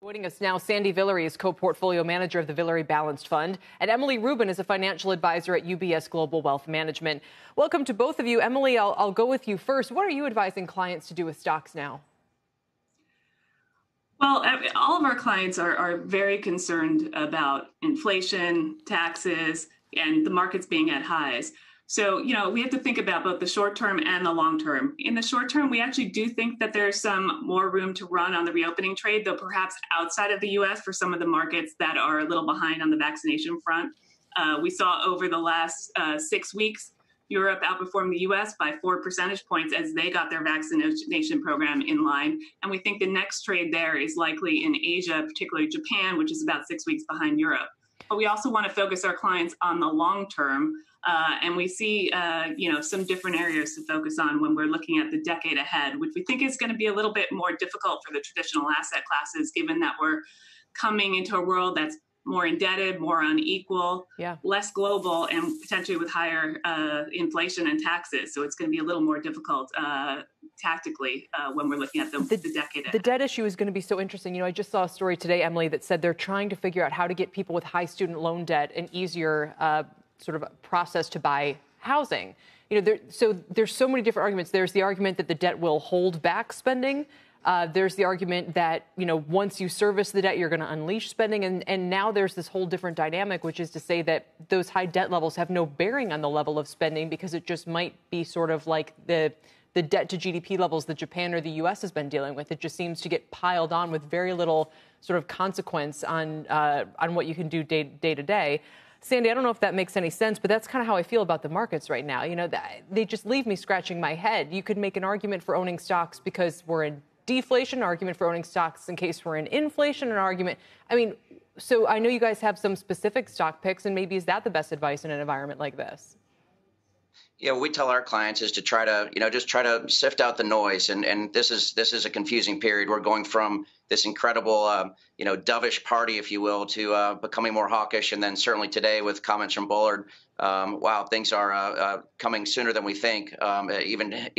Joining us now, Sandy Villery is co-portfolio manager of the Villery Balanced Fund, and Emily Rubin is a financial advisor at UBS Global Wealth Management. Welcome to both of you. Emily, I'll go with you first. What are you advising clients to do with stocks now? Well, all of our clients are very concerned about inflation, taxes, and the markets being at highs. So, we have to think about both the short term and the long term. In the short term, we actually do think that there's some more room to run on the reopening trade, though perhaps outside of the U.S. for some of the markets that are a little behind on the vaccination front. We saw over the last 6 weeks, Europe outperformed the U.S. by 4 percentage points as they got their vaccination program in line. And we think the next trade there is likely in Asia, particularly Japan, which is about 6 weeks behind Europe. But we also want to focus our clients on the long term. And we see, some different areas to focus on when we're looking at the decade ahead, which we think is going to be a little bit more difficult for the traditional asset classes, given that we're coming into a world that's more indebted, more unequal, less global, and potentially with higher inflation and taxes. So it's going to be a little more difficult tactically when we're looking at the decade ahead. The debt issue is going to be so interesting. I just saw a story today, Emily, that said they're trying to figure out how to get people with high student loan debt an easier sort of process to buy housing. So there's so many different arguments. There's the argument that the debt will hold back spending. There's the argument that, once you service the debt, you're going to unleash spending. And now there's this whole different dynamic, which is to say that those high debt levels have no bearing on the level of spending because it just might be sort of like the debt to GDP levels that Japan or the U.S. has been dealing with. It just seems to get piled on with very little sort of consequence on what you can do day to day. Sandy, I don't know if that makes any sense, but that's kind of how I feel about the markets right now. They just leave me scratching my head. You could make an argument for owning stocks because we're in deflation, an argument for owning stocks in case we're in inflation, an argument. So I know you guys have some specific stock picks, and maybe is that the best advice in an environment like this? Yeah, what we tell our clients is to try to, just try to sift out the noise. And this is a confusing period. We're going from this incredible, dovish party, if you will, to becoming more hawkish. And then certainly today with comments from Bullard, wow, things are coming sooner than we think, even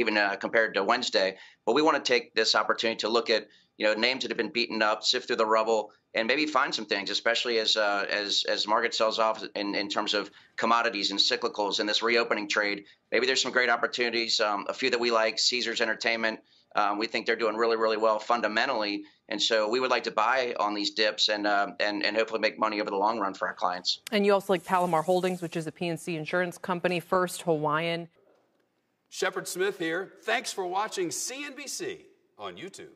compared to Wednesday. But we want to take this opportunity to look at, names that have been beaten up, sift through the rubble, and maybe find some things, especially as the market sells off in terms of commodities and cyclicals in this reopening trade. Maybe there's some great opportunities. A few that we like, Caesars Entertainment. We think they're doing really, really well fundamentally. And so we would like to buy on these dips and hopefully make money over the long run for our clients. And you also like Palomar Holdings, which is a P&C insurance company, First Hawaiian. Shepard Smith here. Thanks for watching CNBC on YouTube.